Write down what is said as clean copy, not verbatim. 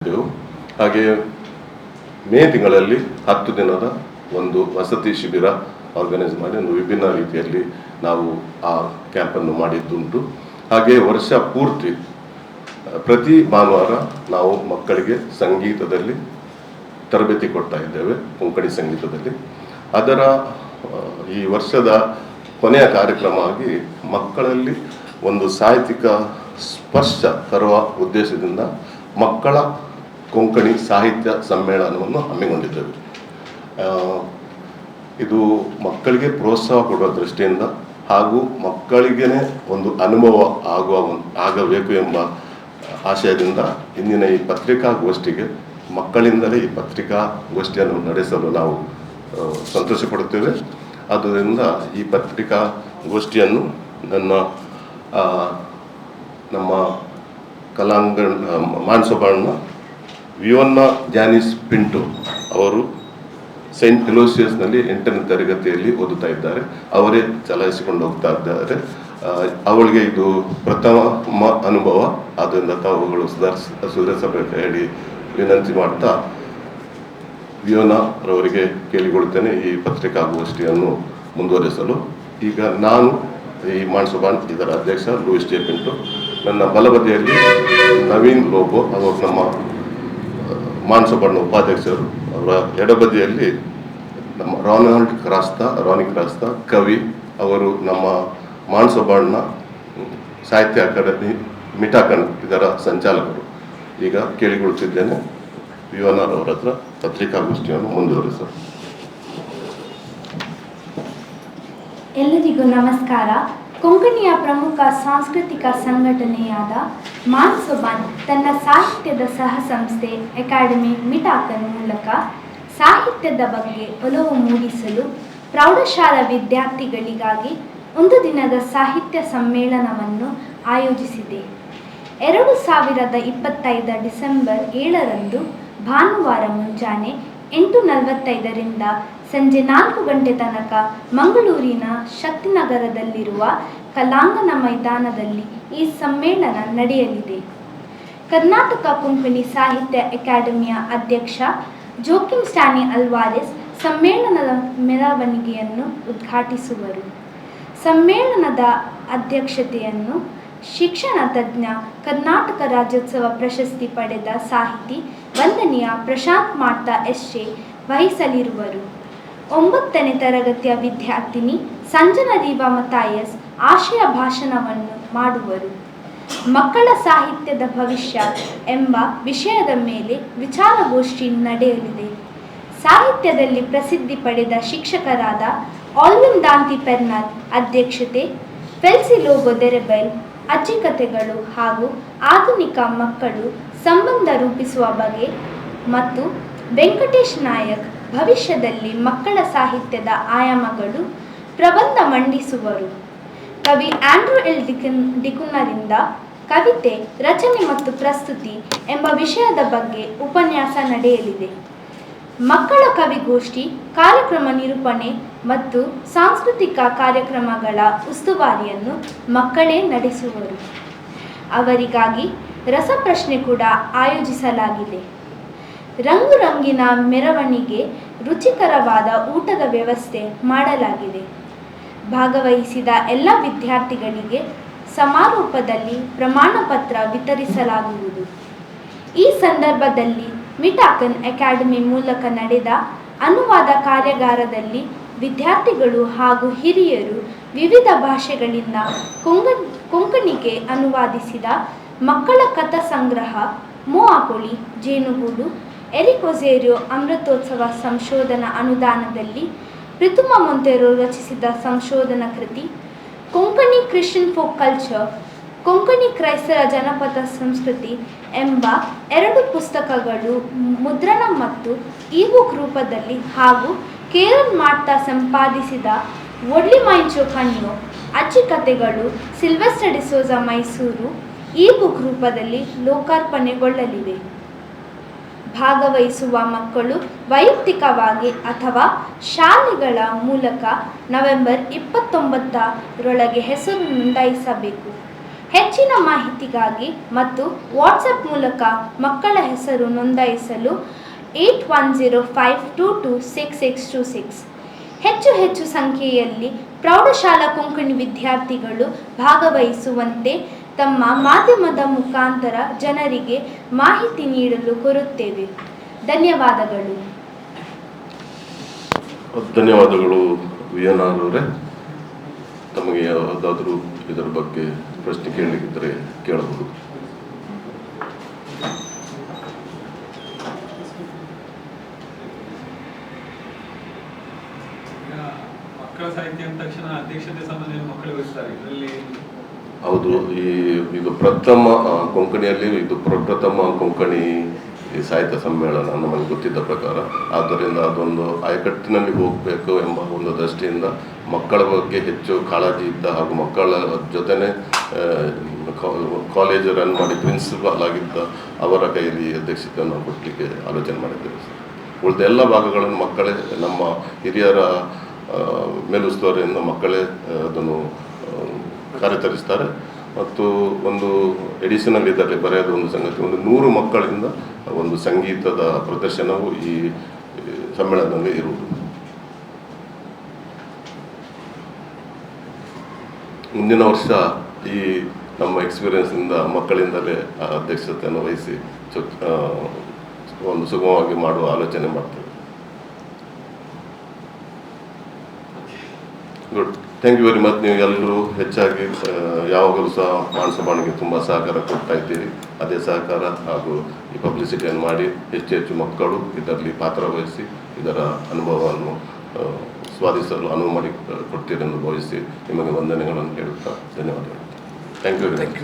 ಇದ್ದೆವು. ಹಾಗೆ ಮೇ ತಿಂಗಳಲ್ಲಿ 10 ದಿನದ ಒಂದು ವಸತಿ ಶಿಬಿರ ಆರ್ಗನೈಸ್ ಮಾಡಿ ಒಂದು ವಿಭಿನ್ನ ರೀತಿಯಲ್ಲಿ ನಾವು ಆ ಕ್ಯಾಂಪನ್ನು ಮಾಡಿದ್ದುಂಟು. ಹಾಗೆ ವರ್ಷ ಪೂರ್ತಿ ಪ್ರತಿ ಭಾನುವಾರ ನಾವು ಮಕ್ಕಳಿಗೆ ಸಂಗೀತದಲ್ಲಿ ತರಬೇತಿ ಕೊಡ್ತಾ ಇದ್ದೇವೆ, ಕೊಂಕಣಿ ಸಂಗೀತದಲ್ಲಿ. ಅದರ ಈ ವರ್ಷದ ಕೊನೆಯ ಕಾರ್ಯಕ್ರಮ ಆಗಿ ಮಕ್ಕಳಲ್ಲಿ ಒಂದು ಸಾಹಿತ್ಯಿಕ ಸ್ಪರ್ಶ ತರುವ ಉದ್ದೇಶದಿಂದ ಮಕ್ಕಳ ಕೊಂಕಣಿ ಸಾಹಿತ್ಯ ಸಮ್ಮೇಳನವನ್ನು ಹಮ್ಮಿಕೊಂಡಿದ್ದೇವೆ. ಇದು ಮಕ್ಕಳಿಗೆ ಪ್ರೋತ್ಸಾಹ ಕೊಡುವ ದೃಷ್ಟಿಯಿಂದ ಹಾಗೂ ಮಕ್ಕಳಿಗೇ ಒಂದು ಅನುಭವ ಆಗಬೇಕು ಎಂಬ ಆಶಯದಿಂದ ಇಂದಿನ ಈ ಪತ್ರಿಕಾಗೋಷ್ಠಿಗೆ ಮಕ್ಕಳಿಂದಲೇ ಈ ಪತ್ರಿಕಾಗೋಷ್ಠಿಯನ್ನು ನಡೆಸಲು ನಾವು ಸಂತೋಷ ಪಡುತ್ತೇವೆ. ಆದ್ದರಿಂದ ಈ ಪತ್ರಿಕಾಗೋಷ್ಠಿಯನ್ನು ನಮ್ಮ ಕಲಾಂಗಣ ಮಾನ್ಸೊಬಾಣ್ನ ವಿಯೋನ್ನಾ ಜಾನಿಸ್ ಪಿಂಟೋ ಅವರು ಸೈಂಟ್ ಎಲೋಸಿಯಸ್ನಲ್ಲಿ 8ನೇ ತರಗತಿಯಲ್ಲಿ ಓದುತ್ತಾ ಇದ್ದಾರೆ. ಅವರೇ ಚಲಾಯಿಸಿಕೊಂಡು ಹೋಗ್ತಾ ಇದ್ದಾರೆ. ಅವಳಿಗೆ ಇದು ಪ್ರಥಮ ಅನುಭವ, ಆದ್ದರಿಂದ ತಾವುಗಳು ಸುಧಾರಿಸಬೇಕು ಹೇಳಿ ವಿನಂತಿ ಮಾಡ್ತಾ ವಿಯೋನಾ ರವರಿಗೆ ಕೇಳಿಕೊಳ್ಳುತ್ತೇನೆ ಈ ಪತ್ರಿಕಾಗೋಷ್ಠಿಯನ್ನು ಮುಂದುವರಿಸಲು. ಈಗ ನಾನು ಈ ಮಾನ್ಸೊಬಾಣ್ ಇದರ ಅಧ್ಯಕ್ಷ ಲೂಯಿಸ್ ಜೆ ಪಿಂಟೋ, ನನ್ನ ಬಲಬದಿಯಲ್ಲಿ ನವೀನ್ ಲೋಬೋ ಅವರು ನಮ್ಮ ಮಾನ್ಸೊಬಾಣ್ನ ಉಪಾಧ್ಯಕ್ಷರು, ಅವರ ಎಡಬದಿಯಲ್ಲಿ ನಮ್ಮ ರಾನಿ ಕ್ರಾಸ್ತಾ ಕವಿ, ಅವರು ನಮ್ಮ ಮಾನ್ಸೊಬಾಣ್ನ ಸಾಹಿತ್ಯ ಅಕಾಡೆಮಿ ಮಿಟಾಕಣ್ ಇದರ ಸಂಚಾಲಕರು. ಈಗ ಕೇಳಿಕೊಳ್ಳುತ್ತಿದ್ದೇನೆ ವಿಯೋನಾರವರ ಹತ್ರ ಪತ್ರಿಕಾಗೋಷ್ಠಿಯನ್ನು ಮುಂದುವರಿಸಲು. ಎಲ್ಲರಿಗೂ ನಮಸ್ಕಾರ. ಕೊಂಕಣಿಯ ಪ್ರಮುಖ ಸಾಂಸ್ಕೃತಿಕ ಸಂಘಟನೆಯಾದ ಮಾನ್ಸೊಬಾಣ್ ತನ್ನ ಸಾಹಿತ್ಯದ ಸಹ ಸಂಸ್ಥೆ ಅಕಾಡೆಮಿ ಮಿಟಾಕನ್ ಮೂಲಕ ಸಾಹಿತ್ಯದ ಬಗ್ಗೆ ಒಲವು ಮೂಡಿಸಲು ಪ್ರೌಢಶಾಲಾ ವಿದ್ಯಾರ್ಥಿಗಳಿಗಾಗಿ ಒಂದು ದಿನದ ಸಾಹಿತ್ಯ ಸಮ್ಮೇಳನವನ್ನು ಆಯೋಜಿಸಿದೆ. 2025 ಡಿಸೆಂಬರ್ 7ರಂದು ಭಾನುವಾರ ಮುಂಜಾನೆ 8:45ರಿಂದ ಸಂಜೆ 4 ಗಂಟೆ ತನಕ ಮಂಗಳೂರಿನ ಶಕ್ತಿನಗರದಲ್ಲಿರುವ ಕಲಾಂಗಣ ಮೈದಾನದಲ್ಲಿ ಈ ಸಮ್ಮೇಳನ ನಡೆಯಲಿದೆ. ಕರ್ನಾಟಕ ಕೊಂಕಣಿ ಸಾಹಿತ್ಯ ಅಕಾಡೆಮಿಯ ಅಧ್ಯಕ್ಷ ಜೋಕಿಮ್ ಸ್ಟಾನಿ ಅಲ್ವಾರೆಸ್ ಸಮ್ಮೇಳನದ ಮೆರವಣಿಗೆಯನ್ನು ಉದ್ಘಾಟಿಸುವರು. ಸಮ್ಮೇಳನದ ಅಧ್ಯಕ್ಷತೆಯನ್ನು ಶಿಕ್ಷಣ ತಜ್ಞ, ಕರ್ನಾಟಕ ರಾಜ್ಯೋತ್ಸವ ಪ್ರಶಸ್ತಿ ಪಡೆದ ಸಾಹಿತಿ ವಂದನೀಯ ಪ್ರಶಾಂತ್ ಮಾರ್ತಾ ಎಸ್.ಎ. ವಹಿಸಲಿರುವರು. 9ನೇ ತರಗತಿಯ ವಿದ್ಯಾರ್ಥಿನಿ ಸಂಜನಾ ರೀವಾ ಮತಾಯಸ್ ಆಶಯ ಭಾಷಣವನ್ನು ಮಾಡುವರು. ಮಕ್ಕಳ ಸಾಹಿತ್ಯದ ಭವಿಷ್ಯ ಎಂಬ ವಿಷಯದ ಮೇಲೆ ವಿಚಾರಗೋಷ್ಠಿ ನಡೆಯಲಿದೆ. ಸಾಹಿತ್ಯದಲ್ಲಿ ಪ್ರಸಿದ್ಧಿ ಪಡೆದ ಶಿಕ್ಷಕರಾದ ಆಲ್ವಿನ್ ದಾಂತಿ ಪೆರ್ನಾಲ್ ಅಧ್ಯಕ್ಷತೆ, ಫೆಲ್ಸಿ ಲೋಬೋ ದೆರೆಬೆಲ್ ಅಜ್ಜಿ ಕಥೆಗಳು ಹಾಗೂ ಆಧುನಿಕ ಮಕ್ಕಳು ಸಂಬಂಧ ರೂಪಿಸುವ ಬಗೆ ಮತ್ತು ವೆಂಕಟೇಶ್ ನಾಯಕ್ ಭವಿಷ್ಯದಲ್ಲಿ ಮಕ್ಕಳ ಸಾಹಿತ್ಯದ ಆಯಾಮಗಳು ಪ್ರಬಂಧ ಮಂಡಿಸುವರು. ಕವಿ ಆಂಡ್ರೂ ಎಲ್ ಡಿಕುನ್ನರಿಂದ ಕವಿತೆ, ರಚನೆ ಮತ್ತು ಪ್ರಸ್ತುತಿ ಎಂಬ ವಿಷಯದ ಬಗ್ಗೆ ಉಪನ್ಯಾಸ ನಡೆಯಲಿದೆ. ಮಕ್ಕಳ ಕವಿಗೋಷ್ಠಿ, ಕಾರ್ಯಕ್ರಮ ನಿರೂಪಣೆ ಮತ್ತು ಸಾಂಸ್ಕೃತಿಕ ಕಾರ್ಯಕ್ರಮಗಳ ಉಸ್ತುವಾರಿಯನ್ನು ಮಕ್ಕಳೇ ನಡೆಸುವರು. ಅವರಿಗಾಗಿ ರಸಪ್ರಶ್ನೆ ಕೂಡ ಆಯೋಜಿಸಲಾಗಿದೆ. ರಂಗು ರಂಗಿನ ಮೆರವಣಿಗೆ, ರುಚಿಕರವಾದ ಊಟದ ವ್ಯವಸ್ಥೆ ಮಾಡಲಾಗಿದೆ. ಭಾಗವಹಿಸಿದ ಎಲ್ಲ ವಿದ್ಯಾರ್ಥಿಗಳಿಗೆ ಸಮಾರೋಪದಲ್ಲಿ ಪ್ರಮಾಣ ಪತ್ರ ವಿತರಿಸಲಾಗುವುದು. ಈ ಸಂದರ್ಭದಲ್ಲಿ ಮಿಟಾಕನ್ ಅಕಾಡೆಮಿ ಮೂಲಕ ನಡೆದ ಅನುವಾದ ಕಾರ್ಯಾಗಾರದಲ್ಲಿ ವಿದ್ಯಾರ್ಥಿಗಳು ಹಾಗೂ ಹಿರಿಯರು ವಿವಿಧ ಭಾಷೆಗಳಿಂದ ಕೊಂಕಣಿಗೆ ಅನುವಾದಿಸಿದ ಮಕ್ಕಳ ಕಥಾ ಸಂಗ್ರಹ ಮೋಆಕೊಳಿ ಜೇನುಗೂಡು, ಎರಿಕೊಜೇರಿಯೋ ಅಮೃತೋತ್ಸವ ಸಂಶೋಧನಾ ಅನುದಾನದಲ್ಲಿ ಪ್ರಿತುಮಾ ಮೊಂತೆರೊ ರಚಿಸಿದ ಸಂಶೋಧನಾ ಕೃತಿ Konkani Christian folk culture, Konkani ಕ್ರೈಸ್ತರ ಜನಪದ ಸಂಸ್ಕೃತಿ ಎಂಬ 2 ಪುಸ್ತಕಗಳು ಮುದ್ರಣ ಮತ್ತು ಇಬುಕ್ ರೂಪದಲ್ಲಿ ಹಾಗೂ ಕೇರನ್ ಮಾರ್ತಾ ಸಂಪಾದಿಸಿದ ಒಡ್ಲಿ ಮೈಂಚೋ ಕಣ್ಯೋ ಅಜ್ಜಿ ಕಥೆಗಳು ಸಿಲ್ವೆಸ್ಟರ್ ಡಿಸೋಜ ಮೈಸೂರು ಇಬುಕ್ ರೂಪದಲ್ಲಿ ಲೋಕಾರ್ಪಣೆಗೊಳ್ಳಲಿವೆ. ಭಾಗವಹಿಸುವ ಮಕ್ಕಳು ವೈಯಕ್ತಿಕವಾಗಿ ಅಥವಾ ಶಾಲೆಗಳ ಮೂಲಕ ನವೆಂಬರ್ 29ರೊಳಗೆ ಹೆಸರು ನೋಂದಾಯಿಸಬೇಕು. ಹೆಚ್ಚಿನ ಮಾಹಿತಿಗಾಗಿ ಮತ್ತು ವಾಟ್ಸಪ್ ಮೂಲಕ ಮಕ್ಕಳ ಹೆಸರು ನೋಂದಾಯಿಸಲು 8105226626. ಹೆಚ್ಚು ಸಂಖ್ಯೆಯಲ್ಲಿ ಪ್ರೌಢಶಾಲಾ ಕೊಂಕಣಿ ವಿದ್ಯಾರ್ಥಿಗಳು ಭಾಗವಹಿಸುವಂತೆ ತಮ್ಮ ಮಾಧ್ಯಮದ ಮುಖಾಂತರ ಜನರಿಗೆ ಮಾಹಿತಿ ನೀಡಲು ಕೋರುತ್ತೇವೆ. ಧನ್ಯವಾದಗಳು. ಧನ್ಯವಾದಗಳು VNR ಅವರೇ. ತಮಗೆ ಯಾವುದಾದ್ರೂ ಇದರ ಬಗ್ಗೆ ಪ್ರಶ್ನೆ ಕೇಳಲಿಕ್ಕಿದ್ದರೆ ಕೇಳಬಹುದು. ಮಕ್ಕಳ ಸಾಹಿತ್ಯ ಅಂದ ತಕ್ಷಣ ಅಧ್ಯಕ್ಷತೆ ಸಾಮಾನ್ಯ ಮಕ್ಕಳು ವಹಿಸ್ತಾರೆ. ಇದರಲ್ಲಿ ಹೌದು, ಇದು ಪ್ರಥಮ ಕೊಂಕಣಿಯಲ್ಲಿ ಇದು ಪ್ರಪ್ರಥಮ ಕೊಂಕಣಿ ಸಾಹಿತ್ಯ ಸಮ್ಮೇಳನ ನಮಗೆ ಗೊತ್ತಿದ್ದ ಪ್ರಕಾರ. ಆದ್ದರಿಂದ ಅದೊಂದು ಆಯಕಟ್ಟಿನಲ್ಲಿ ಹೋಗಬೇಕು ಎಂಬ ಒಂದು ದೃಷ್ಟಿಯಿಂದ ಮಕ್ಕಳ ಬಗ್ಗೆ ಹೆಚ್ಚು ಕಾಳಜಿ ಇದ್ದ ಹಾಗೂ ಮಕ್ಕಳ ಜೊತೆನೆ ಕಾಲೇಜ್ ರನ್ ಮಾಡಿ ಪ್ರಿನ್ಸಿಪಾಲ್ ಆಗಿದ್ದ ಅವರ ಕೈಯಲ್ಲಿ ಅಧ್ಯಕ್ಷತೆಯನ್ನು ಕೊಡಲಿಕ್ಕೆ ಆಲೋಚನೆ ಮಾಡಿದ್ದೇವೆ. ಉಳಿದ ಎಲ್ಲ ಭಾಗಗಳನ್ನು ಮಕ್ಕಳೇ, ನಮ್ಮ ಹಿರಿಯರ ಮೇಲುಸ್ತುವಾರಿಯಿಂದ ಮಕ್ಕಳೇ ಅದನ್ನು ಕಾರ್ಯತರಿಸ್ತಾರೆ. ಮತ್ತು ಒಂದು ಎಡಿಷನಲ್ ಇದರಲ್ಲಿ ಬರೆಯೋದು ಒಂದು ಸಂಗತಿ, ಒಂದು 100 ಮಕ್ಕಳಿಂದ ಒಂದು ಸಂಗೀತದ ಪ್ರದರ್ಶನವು ಈ ಸಮ್ಮೇಳನದಲ್ಲಿ ಇರುವುದು. ಮುಂದಿನ ವರ್ಷ ಈ ನಮ್ಮ ಎಕ್ಸ್ಪೀರಿಯನ್ಸಿಂದ ಮಕ್ಕಳಿಂದಲೇ ಅಧ್ಯಕ್ಷತೆಯನ್ನು ವಹಿಸಿ ಒಂದು ಸುಗಮವಾಗಿ ಮಾಡುವ ಆಲೋಚನೆ ಮಾಡ್ತೇವೆ. Good, thank you very much. ನೀವು ಎಲ್ಲರೂ ಹೆಚ್ಚಾಗಿ ಯಾವಾಗಲೂ ಸಹ ಮಾನಸಭಾಣಿಗೆ ತುಂಬ ಸಹಕಾರ ಕೊಡ್ತಾ ಇದ್ದೀರಿ. ಅದೇ ಸಹಕಾರ ಹಾಗೂ ಈ ಪಬ್ಲಿಸಿಟಿಯನ್ನು ಮಾಡಿ ಹೆಚ್ಚು ಮಕ್ಕಳು ಇದರಲ್ಲಿ ಪಾತ್ರವಹಿಸಿ ಇದರ ಅನುಭವವನ್ನು ಸ್ವಾದಿಸಲು ಅನುವು ಮಾಡಿ ಕೊಡ್ತೀರೆಂದು ಭಾವಿಸಿ ನಿಮಗೆ ವಂದನೆಗಳನ್ನು ಹೇಳುತ್ತಾ ಧನ್ಯವಾದಗಳು. Thank you very much.